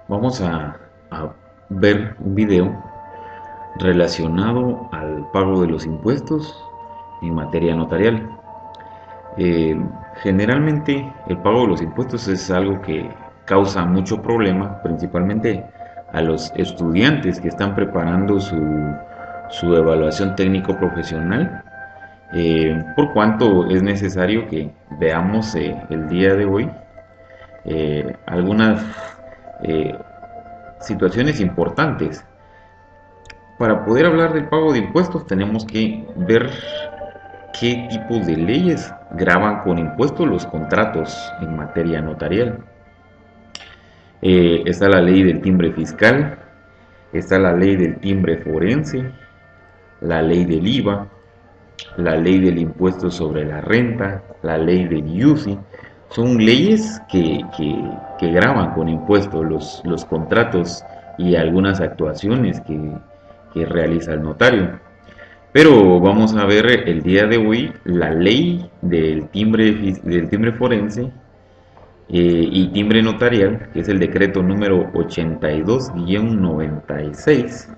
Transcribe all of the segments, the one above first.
Vamos a ver un video relacionado al pago de los impuestos en materia notarial. Eh, Generalmente el pago de los impuestos es algo que causa mucho problema, principalmente a los estudiantes que están preparando su evaluación técnico profesional, por cuanto es necesario que veamos el día de hoy algunas eh, situaciones importantes. Para poder hablar del pago de impuestos tenemos que ver qué tipo de leyes graban con impuestos los contratos en materia notarial. Está la ley del timbre fiscal, está la ley del timbre forense, la ley del IVA, la ley del impuesto sobre la renta, la ley del IUCI. Son leyes que graban con impuestos los contratos y algunas actuaciones que realiza el notario. Pero vamos a ver el día de hoy la ley del timbre forense y timbre notarial, que es el decreto número 82-96.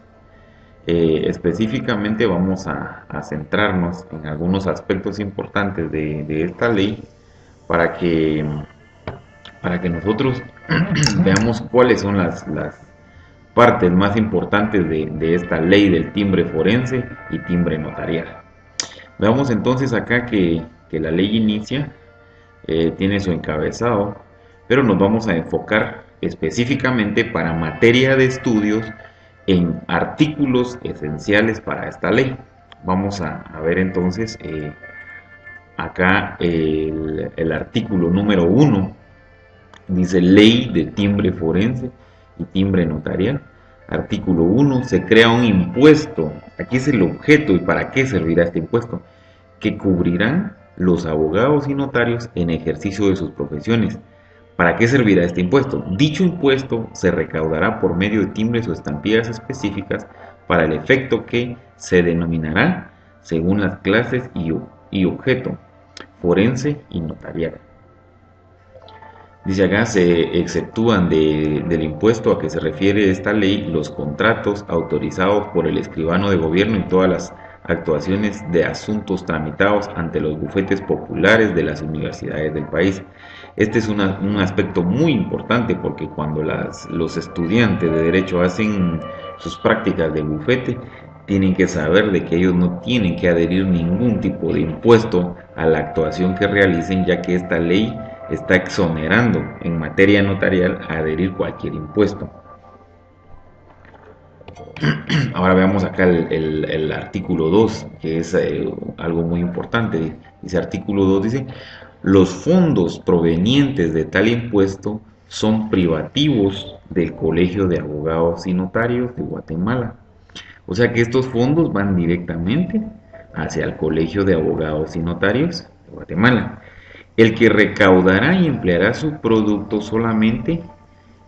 Específicamente vamos a centrarnos en algunos aspectos importantes de esta ley para que, para que nosotros veamos cuáles son las partes más importantes de esta ley del timbre forense y timbre notarial. Veamos entonces acá que la ley inicia, tiene su encabezado, pero nos vamos a enfocar específicamente para materia de estudios en artículos esenciales para esta ley. Vamos a ver entonces acá el artículo número 1. Dice ley de timbre forense y timbre notarial. Artículo 1. Se crea un impuesto. Aquí es el objeto y para qué servirá este impuesto. Que cubrirán los abogados y notarios en ejercicio de sus profesiones. ¿Para qué servirá este impuesto? Dicho impuesto se recaudará por medio de timbres o estampillas específicas para el efecto que se denominará según las clases y objeto, forense y notarial. Dice acá, se exceptúan del impuesto a que se refiere esta ley los contratos autorizados por el escribano de gobierno y todas las actuaciones de asuntos tramitados ante los bufetes populares de las universidades del país. Este es un aspecto muy importante porque cuando los estudiantes de derecho hacen sus prácticas de bufete, tienen que saber de que ellos no tienen que adherir ningún tipo de impuesto a la actuación que realicen, ya que esta ley está exonerando en materia notarial a adherir cualquier impuesto. Ahora veamos acá el artículo 2, que es algo muy importante. Dice artículo 2, dice, los fondos provenientes de tal impuesto son privativos del Colegio de Abogados y Notarios de Guatemala. O sea que estos fondos van directamente hacia el Colegio de Abogados y Notarios de Guatemala. El que recaudará y empleará su producto solamente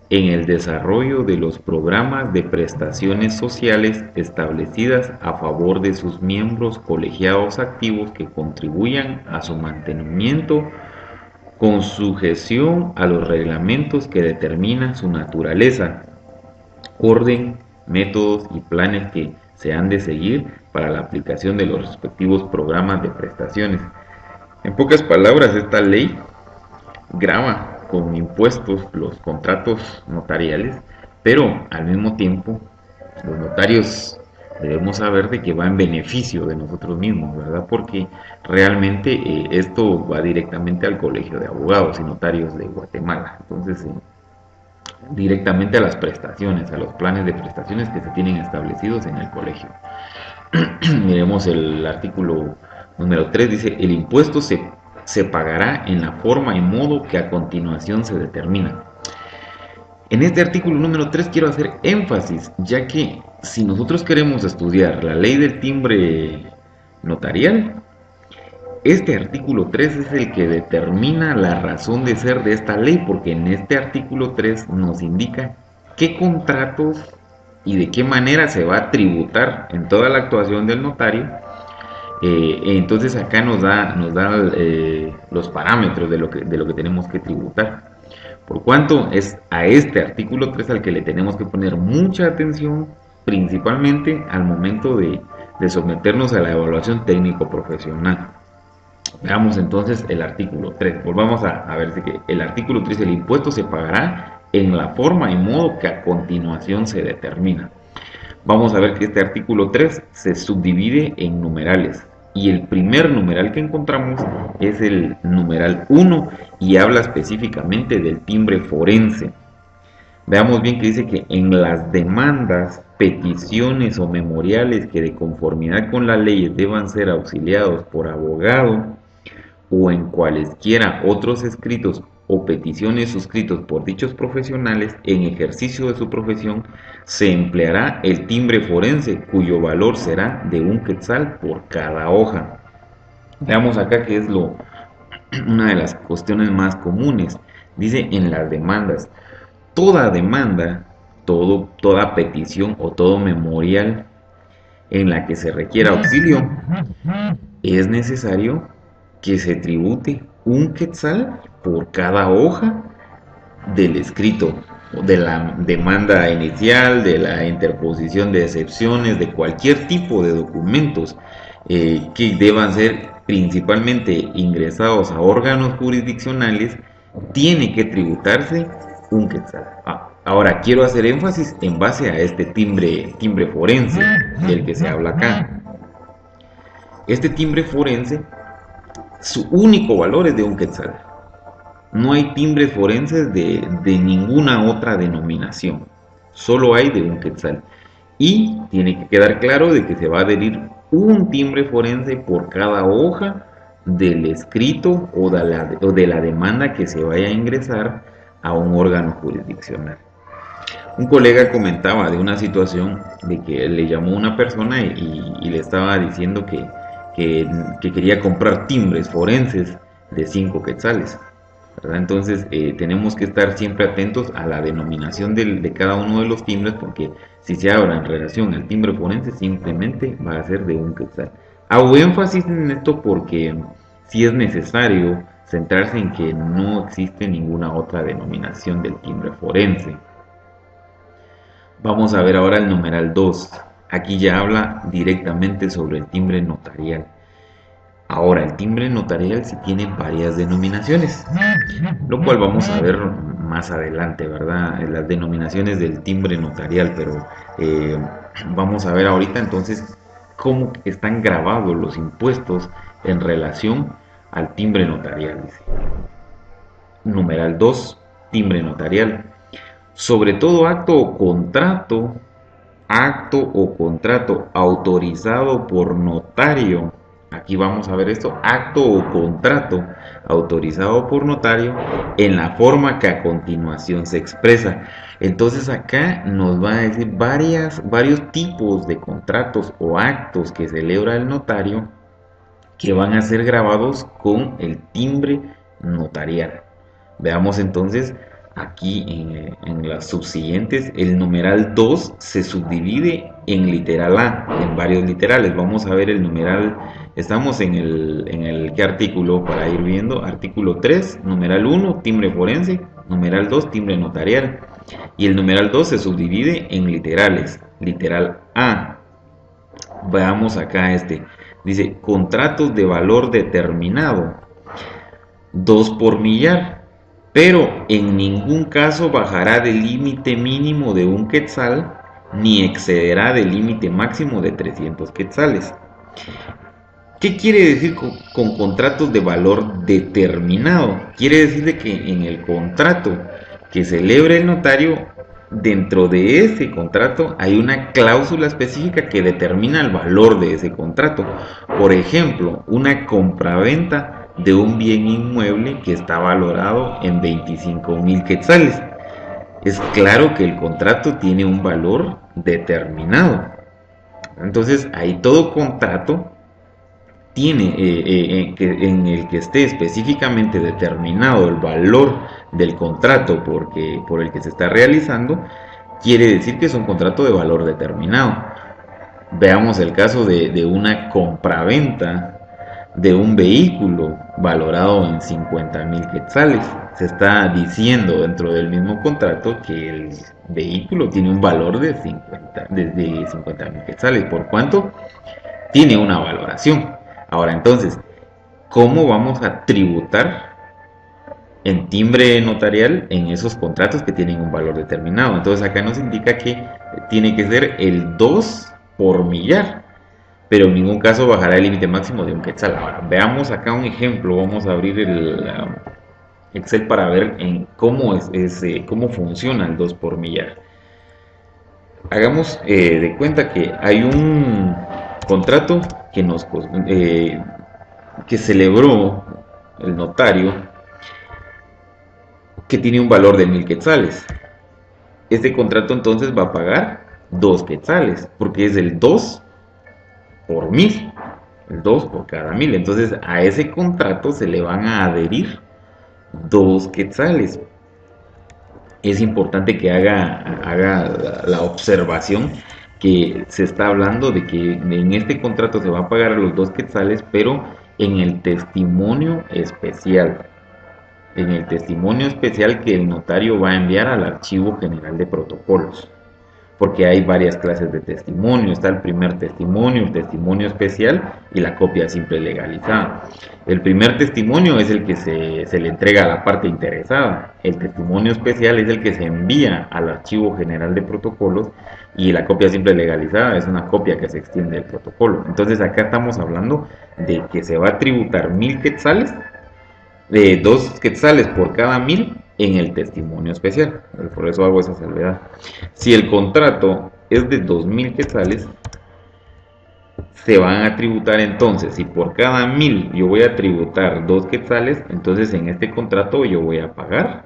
en el desarrollo de los programas de prestaciones sociales establecidas a favor de sus miembros colegiados activos que contribuyan a su mantenimiento con sujeción a los reglamentos que determinan su naturaleza, orden, métodos y planes que se han de seguir para la aplicación de los respectivos programas de prestaciones. En pocas palabras, esta ley grava con impuestos los contratos notariales, pero al mismo tiempo los notarios debemos saber de que va en beneficio de nosotros mismos, ¿verdad? Porque realmente esto va directamente al Colegio de Abogados y Notarios de Guatemala. Entonces, directamente a las prestaciones, a los planes de prestaciones que se tienen establecidos en el colegio. Miremos el artículo número 3, dice, el impuesto se pagará en la forma y modo que a continuación se determina. En este artículo número 3 quiero hacer énfasis, ya que si nosotros queremos estudiar la ley del timbre notarial, este artículo 3 es el que determina la razón de ser de esta ley, porque en este artículo 3 nos indica qué contratos y de qué manera se va a tributar en toda la actuación del notario. Entonces acá nos da los parámetros de lo que tenemos que tributar. Por cuanto es a este artículo 3 al que le tenemos que poner mucha atención, principalmente al momento de someternos a la evaluación técnico-profesional. Veamos entonces el artículo 3. Volvamos a ver que el artículo 3, el impuesto se pagará en la forma y modo que a continuación se determina. Vamos a ver que este artículo 3 se subdivide en numerales. Y el primer numeral que encontramos es el numeral 1 y habla específicamente del timbre forense. Veamos bien que dice que en las demandas, peticiones o memoriales que de conformidad con la ley deban ser auxiliados por abogado o en cualesquiera otros escritos o peticiones suscritos por dichos profesionales en ejercicio de su profesión, se empleará el timbre forense, cuyo valor será de 1 quetzal por cada hoja. Veamos acá que es una de las cuestiones más comunes. Dice en las demandas. Toda demanda, toda petición o todo memorial en la que se requiera auxilio, es necesario que se tribute 1 quetzal por cada hoja del escrito, de la demanda inicial, de la interposición de excepciones, de cualquier tipo de documentos que deban ser principalmente ingresados a órganos jurisdiccionales, tiene que tributarse 1 quetzal. Ahora quiero hacer énfasis en base a este timbre forense del que se habla acá. Este timbre forense, su único valor es de 1 quetzal. No hay timbres forenses de ninguna otra denominación. Solo hay de 1 quetzal. Y tiene que quedar claro de que se va a adherir un timbre forense por cada hoja del escrito o de la demanda que se vaya a ingresar a un órgano jurisdiccional. Un colega comentaba de una situación de que le llamó una persona y le estaba diciendo que quería comprar timbres forenses de 5 quetzales, ¿verdad? Entonces tenemos que estar siempre atentos a la denominación de cada uno de los timbres, porque si se habla en relación al timbre forense simplemente va a ser de 1 quetzal. Hago énfasis en esto porque si es necesario centrarse en que no existe ninguna otra denominación del timbre forense. Vamos a ver ahora el numeral 2. Aquí ya habla directamente sobre el timbre notarial. Ahora, el timbre notarial sí tiene varias denominaciones, lo cual vamos a ver más adelante, ¿verdad? Las denominaciones del timbre notarial, pero vamos a ver ahorita entonces cómo están grabados los impuestos en relación al timbre notarial. Dice. Numeral 2, timbre notarial. Sobre todo acto o contrato autorizado por notario. Aquí vamos a ver esto, acto o contrato autorizado por notario en la forma que a continuación se expresa. Entonces acá nos va a decir varios tipos de contratos o actos que celebra el notario que van a ser grabados con el timbre notarial. Veamos entonces aquí en las subsiguientes, el numeral 2 se subdivide en literal A, en varios literales. Vamos a ver el numeral, estamos en el ¿qué artículo? Para ir viendo, artículo 3, numeral 1, timbre forense, numeral 2, timbre notarial. Y el numeral 2 se subdivide en literales, literal A. Veamos acá dice, contratos de valor determinado, 2 por millar, pero en ningún caso bajará del límite mínimo de 1 quetzal, ni excederá del límite máximo de 300 quetzales. ¿Qué quiere decir con contratos de valor determinado? Quiere decir de que en el contrato que celebre el notario, dentro de ese contrato hay una cláusula específica que determina el valor de ese contrato. Por ejemplo, una compraventa de un bien inmueble que está valorado en 25,000 quetzales. Es claro que el contrato tiene un valor determinado. Entonces, ahí todo contrato tiene en el que esté específicamente determinado el valor del contrato por el que se está realizando, quiere decir que es un contrato de valor determinado. Veamos el caso de una compraventa de un vehículo valorado en 50.000 quetzales. Se está diciendo dentro del mismo contrato que el vehículo tiene un valor de 50.000 quetzales. ¿Por cuánto? Tiene una valoración. Ahora entonces, ¿cómo vamos a tributar en timbre notarial en esos contratos que tienen un valor determinado? Entonces acá nos indica que tiene que ser el 2 por millar, pero en ningún caso bajará el límite máximo de un quetzal. Ahora, veamos acá un ejemplo. Vamos a abrir el Excel para ver en cómo funciona el 2 por millar. Hagamos de cuenta que hay un contrato que celebró el notario, que tiene un valor de 1.000 quetzales. Este contrato entonces va a pagar 2 quetzales, porque es el 2 por 1.000, el 2 por cada 1.000. Entonces a ese contrato se le van a adherir 2 quetzales. Es importante que haga la observación que se está hablando de que en este contrato se va a pagar los 2 quetzales, pero en el testimonio especial. En el testimonio especial que el notario va a enviar al Archivo General de Protocolos, porque hay varias clases de testimonio. Está el primer testimonio, el testimonio especial y la copia simple legalizada. El primer testimonio es el que se le entrega a la parte interesada. El testimonio especial es el que se envía al Archivo General de Protocolos, y la copia simple legalizada es una copia que se extiende del protocolo. Entonces acá estamos hablando de que se va a tributar 1.000 quetzales, de 2 quetzales por cada 1.000 en el testimonio especial. Por eso hago esa salvedad. Si el contrato es de 2.000 quetzales, se van a tributar entonces, si por cada 1.000 yo voy a tributar 2 quetzales, entonces en este contrato yo voy a pagar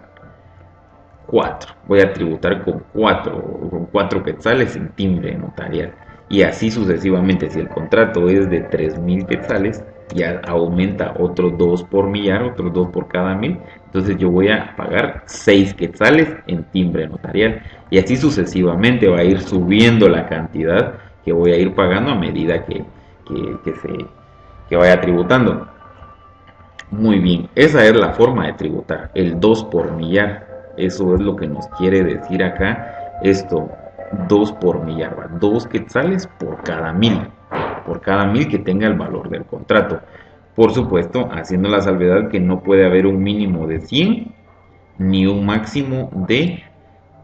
4. Voy a tributar con 4 quetzales en timbre notarial. Y así sucesivamente. Si el contrato es de 3.000 quetzales, ya aumenta otros 2 por millar, otros 2 por cada 1.000. Entonces yo voy a pagar 6 quetzales en timbre notarial. Y así sucesivamente va a ir subiendo la cantidad que voy a ir pagando a medida que vaya tributando. Muy bien, esa es la forma de tributar, el 2 por millar. Eso es lo que nos quiere decir acá esto, 2 por millar, 2 quetzales por cada 1.000. Por cada 1.000 que tenga el valor del contrato. Por supuesto, haciendo la salvedad que no puede haber un mínimo de 100 ni un máximo de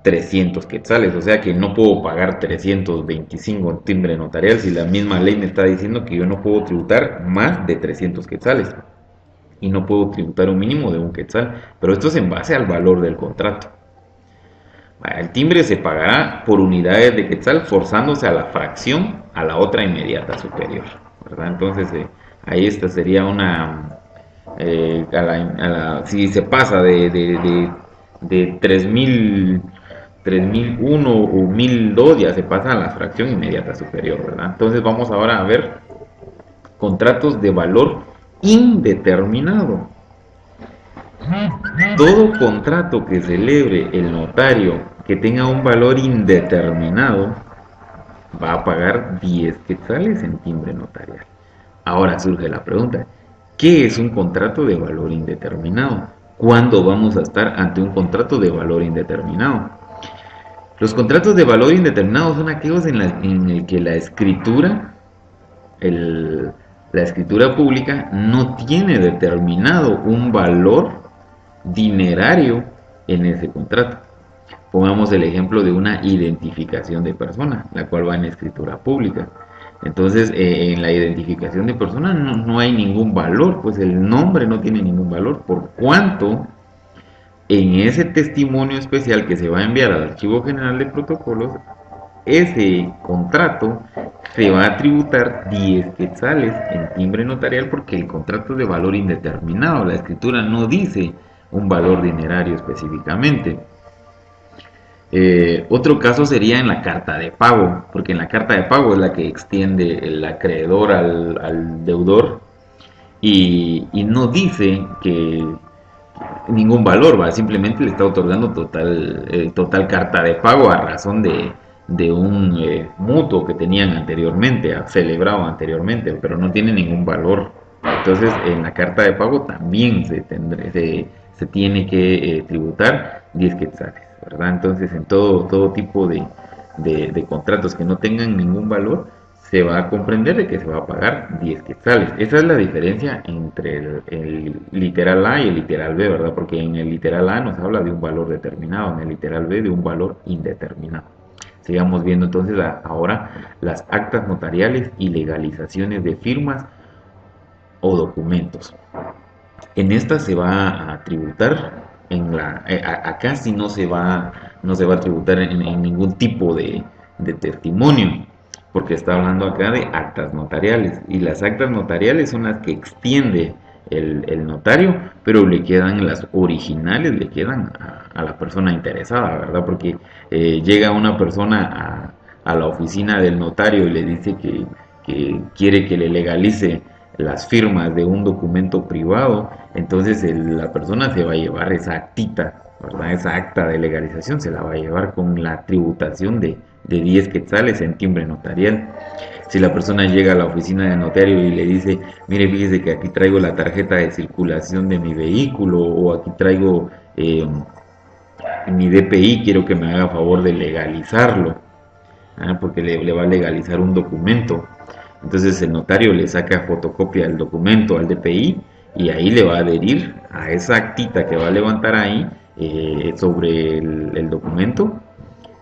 300 quetzales. O sea que no puedo pagar 325 en timbre notarial si la misma ley me está diciendo que yo no puedo tributar más de 300 quetzales. Y no puedo tributar un mínimo de un quetzal. Pero esto es en base al valor del contrato. El timbre se pagará por unidades de quetzal forzándose a la fracción a la otra inmediata superior, ¿verdad? Entonces ahí esta sería una si se pasa de 3.001 o 1.002, ya se pasa a la fracción inmediata superior, ¿verdad? Entonces vamos ahora a ver contratos de valor indeterminado. Todo contrato que celebre el notario que tenga un valor indeterminado va a pagar 10 quetzales en timbre notarial. Ahora surge la pregunta, ¿qué es un contrato de valor indeterminado? ¿Cuándo vamos a estar ante un contrato de valor indeterminado? Los contratos de valor indeterminado son aquellos en el que la escritura pública no tiene determinado un valor dinerario en ese contrato. Pongamos el ejemplo de una identificación de persona, la cual va en escritura pública. Entonces, en la identificación de persona no hay ningún valor, pues el nombre no tiene ningún valor, por cuanto en ese testimonio especial que se va a enviar al Archivo General de Protocolos, ese contrato se va a tributar 10 quetzales en timbre notarial, porque el contrato es de valor indeterminado, la escritura no dice un valor dinerario específicamente. Otro caso sería en la carta de pago, porque en la carta de pago es la que extiende el acreedor al deudor, y no dice que ningún valor, ¿va? Simplemente le está otorgando total carta de pago a razón de un mutuo que tenían anteriormente, celebrado anteriormente, pero no tiene ningún valor Entonces, en la carta de pago también se tiene que tributar 10 quetzales, ¿verdad? Entonces, en todo tipo de contratos que no tengan ningún valor, se va a comprender de que se va a pagar 10 quetzales. Esa es la diferencia entre el literal A y el literal B, ¿verdad? Porque en el literal A nos habla de un valor determinado, en el literal B de un valor indeterminado. Sigamos viendo entonces ahora las actas notariales y legalizaciones de firmas o documentos. En esta se va a tributar, acá sí no se va a tributar en ningún tipo de testimonio, porque está hablando acá de actas notariales, y las actas notariales son las que extiende el notario, pero le quedan las originales, le quedan a la persona interesada, ¿verdad? Porque llega una persona a la oficina del notario y le dice que quiere que le legalice las firmas de un documento privado, entonces la persona se va a llevar esa actita, ¿verdad? Esa acta de legalización se la va a llevar con la tributación de 10 quetzales en timbre notarial. Si la persona llega a la oficina del notario y le dice, mire, fíjese que aquí traigo la tarjeta de circulación de mi vehículo, o aquí traigo mi DPI, quiero que me haga favor de legalizarlo, porque le va a legalizar un documento. Entonces el notario le saca fotocopia del documento al DPI y ahí le va a adherir a esa actita que va a levantar ahí sobre el documento,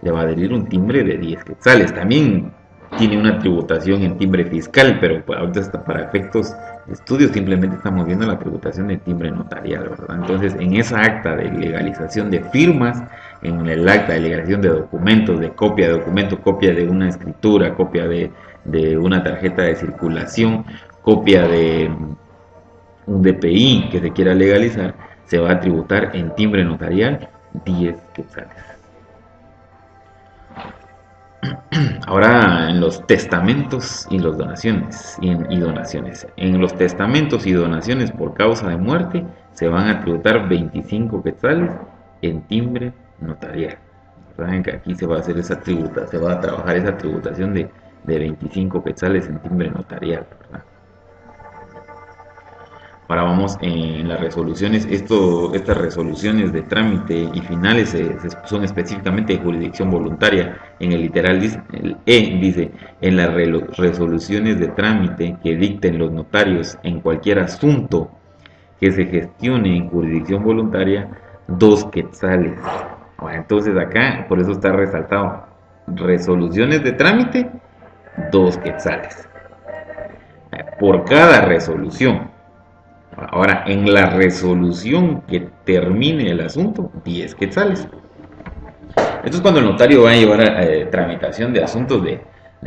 le va a adherir un timbre de 10 quetzales. También tiene una tributación en timbre fiscal, pero ahorita está para efectos de estudio, simplemente estamos viendo la tributación de timbre notarial, ¿verdad? Entonces, en esa acta de legalización de firmas, en el acta de legalización de documentos, de copia de documento, copia de una escritura, copia de una tarjeta de circulación, copia de un DPI que se quiera legalizar, se va a tributar en timbre notarial 10 quetzales. Ahora en los testamentos y las donaciones y donaciones. En los testamentos y donaciones por causa de muerte se van a tributar 25 quetzales en timbre notarial. ¿Verdad? Que aquí se va a hacer esa tributa, se va a trabajar esa tributación de 25 quetzales en timbre notarial, ¿verdad? Ahora vamos en las resoluciones. Estas resoluciones de trámite y finales son específicamente de jurisdicción voluntaria. En el literal dice, el E dice, en las resoluciones de trámite que dicten los notarios en cualquier asunto que se gestione en jurisdicción voluntaria, 2 quetzales. Bueno, entonces acá, por eso está resaltado, resoluciones de trámite, 2 quetzales. Por cada resolución. Ahora, en la resolución que termine el asunto, 10 quetzales. Esto es cuando el notario va a llevar tramitación de asuntos de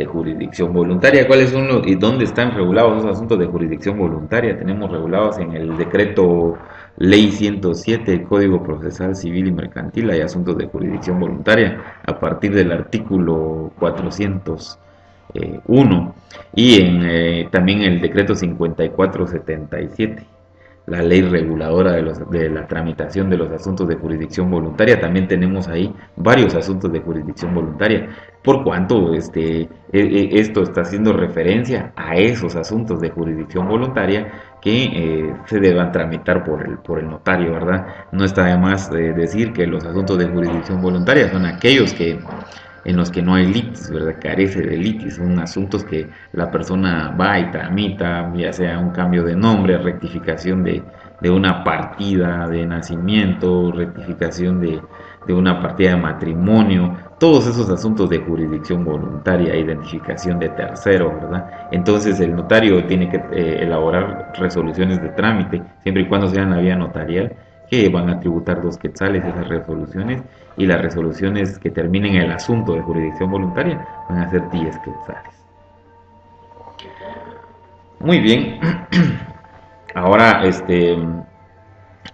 jurisdicción voluntaria. ¿Cuáles son y dónde están regulados esos asuntos de jurisdicción voluntaria? Tenemos regulados en el decreto Ley 107, el Código Procesal Civil y Mercantil, hay asuntos de jurisdicción voluntaria a partir del artículo 401 y también el decreto 5477. La ley reguladora de la tramitación de los asuntos de jurisdicción voluntaria. También tenemos ahí varios asuntos de jurisdicción voluntaria, por cuanto esto está haciendo referencia a esos asuntos de jurisdicción voluntaria que se deban tramitar por el notario, ¿verdad? No está de más decir que los asuntos de jurisdicción voluntaria son aquellos en los que no hay litis, ¿verdad? Carece de litis, son asuntos que la persona va y tramita, ya sea un cambio de nombre, rectificación de una partida de nacimiento, rectificación de una partida de matrimonio, todos esos asuntos de jurisdicción voluntaria, identificación de tercero, ¿verdad? Entonces el notario tiene que elaborar resoluciones de trámite, siempre y cuando sean la vía notarial, que van a tributar 2 quetzales esas resoluciones, y las resoluciones que terminen el asunto de jurisdicción voluntaria van a ser 10 quetzales. Muy bien. Ahora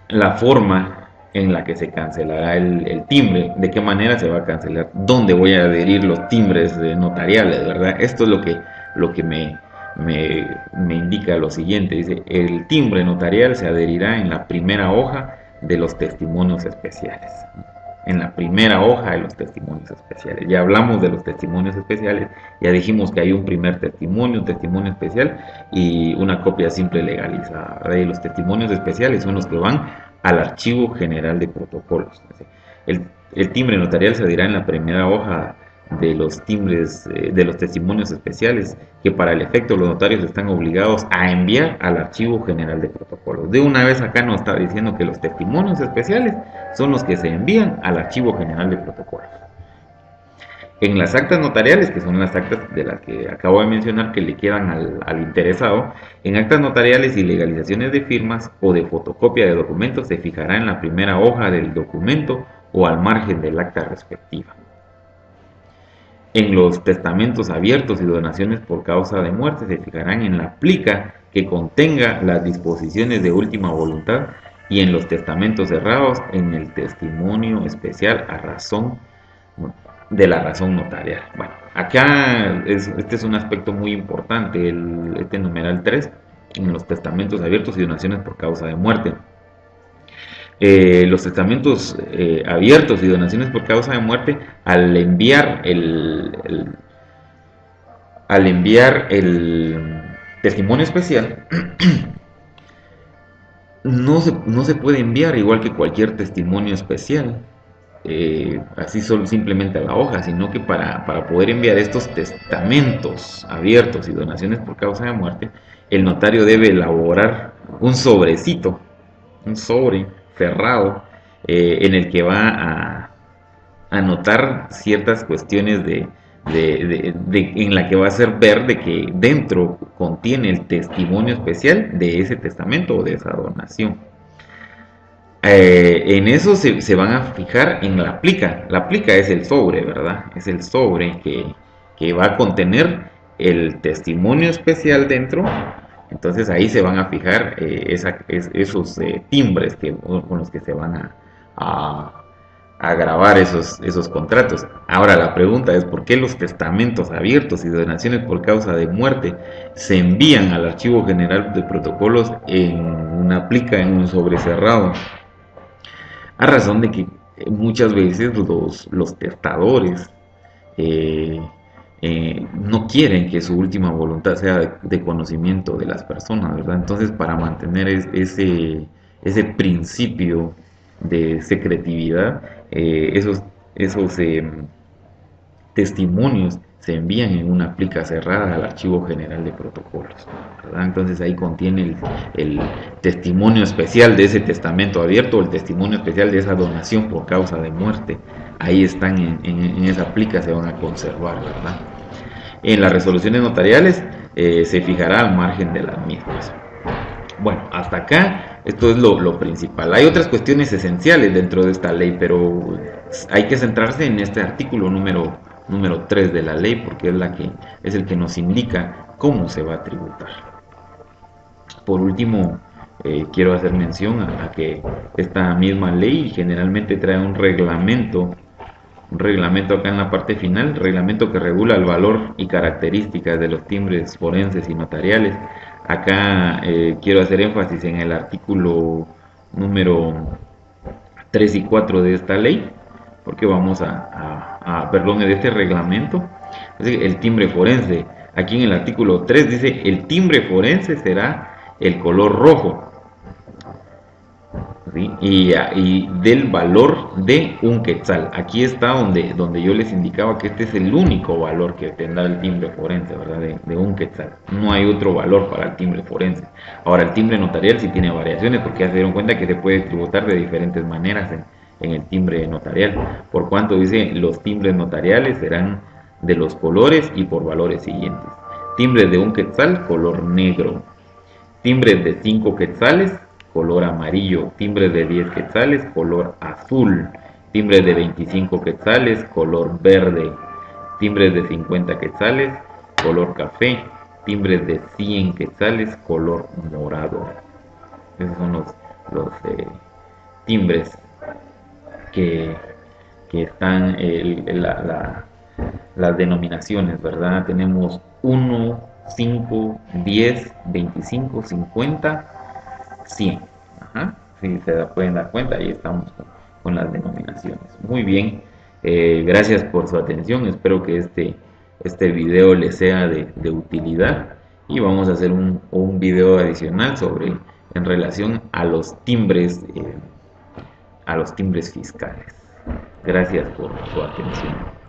la forma en la que se cancelará el timbre, de qué manera se va a cancelar, dónde voy a adherir los timbres notariales, ¿verdad? Esto es lo que me indica lo siguiente. Dice, el timbre notarial se adherirá en la primera hoja de los testimonios especiales. en la primera hoja de los testimonios especiales. Ya hablamos de los testimonios especiales, ya dijimos que hay un primer testimonio, un testimonio especial y una copia simple legalizada. ¿Verdad? Los testimonios especiales son los que van al archivo general de protocolos. El timbre notarial se dirá en la primera hoja de los timbres de los testimonios especiales, que para el efecto los notarios están obligados a enviar al archivo general de protocolos. De una vez acá nos está diciendo que los testimonios especiales son los que se envían al archivo general de protocolos. En las actas notariales, que son las actas de las que acabo de mencionar que le quedan al interesado, en actas notariales y legalizaciones de firmas o de fotocopia de documentos se fijará en la primera hoja del documento o al margen del acta respectiva. En los testamentos abiertos y donaciones por causa de muerte se fijarán en la plica que contenga las disposiciones de última voluntad y en los testamentos cerrados en el testimonio especial a razón de la razón notarial. Bueno, acá este es un aspecto muy importante, este numeral 3, en los testamentos abiertos y donaciones por causa de muerte. Los testamentos abiertos y donaciones por causa de muerte, al enviar el testimonio especial, no se puede enviar igual que cualquier testimonio especial, así solo simplemente a la hoja, sino que para poder enviar estos testamentos abiertos y donaciones por causa de muerte, el notario debe elaborar un sobrecito, un sobre cerrado, en el que va a anotar ciertas cuestiones en la que va a hacer ver de que dentro contiene el testimonio especial de ese testamento o de esa donación. En eso se van a fijar en la plica. La plica es el sobre, ¿verdad? Es el sobre que va a contener el testimonio especial dentro. Entonces ahí se van a fijar esos timbres con los que se van a grabar esos contratos. Ahora la pregunta es: ¿por qué los testamentos abiertos y donaciones por causa de muerte se envían al Archivo General de Protocolos en una plica, en un sobre cerrado? A razón de que muchas veces los testadores no quieren que su última voluntad sea de conocimiento de las personas, ¿verdad? Entonces, para mantener ese principio de secretividad, esos testimonios se envían en una plica cerrada al Archivo General de Protocolos, ¿verdad? Entonces ahí contiene el testimonio especial de ese testamento abierto, o el testimonio especial de esa donación por causa de muerte. Ahí están en esa plica, se van a conservar, ¿verdad? En las resoluciones notariales se fijará al margen de las mismas. Bueno, hasta acá esto es lo principal. Hay otras cuestiones esenciales dentro de esta ley, pero hay que centrarse en este artículo número 3 de la ley, porque es el que nos indica cómo se va a tributar. Por último, quiero hacer mención a que esta misma ley generalmente trae un reglamento acá en la parte final, reglamento que regula el valor y características de los timbres forenses y notariales. Acá quiero hacer énfasis en el artículo número 3 y 4 de esta ley, porque vamos de este reglamento. El timbre forense, aquí en el artículo 3 dice: el timbre forense será el color rojo, ¿sí? Y del valor de un quetzal. Aquí está donde yo les indicaba que este es el único valor que tendrá el timbre forense, ¿verdad? De un quetzal. No hay otro valor para el timbre forense. Ahora, el timbre notarial sí tiene variaciones, porque ya se dieron cuenta que se puede tributar de diferentes maneras en el timbre notarial, por cuanto dice: los timbres notariales serán de los colores y por valores siguientes: timbres de un quetzal, color negro; timbres de 5 quetzales, color amarillo; timbres de 10 quetzales, color azul; timbres de 25 quetzales, color verde; timbres de 50 quetzales, color café; timbres de 100 quetzales, color morado. Esos son los timbres que están las denominaciones, ¿verdad? Tenemos 1, 5, 10, 25, 50, 100. Ajá. Si se pueden dar cuenta, ahí estamos con las denominaciones. Muy bien, gracias por su atención, espero que este video les sea de utilidad y vamos a hacer un video adicional sobre en relación a los timbres fiscales. Gracias por su atención.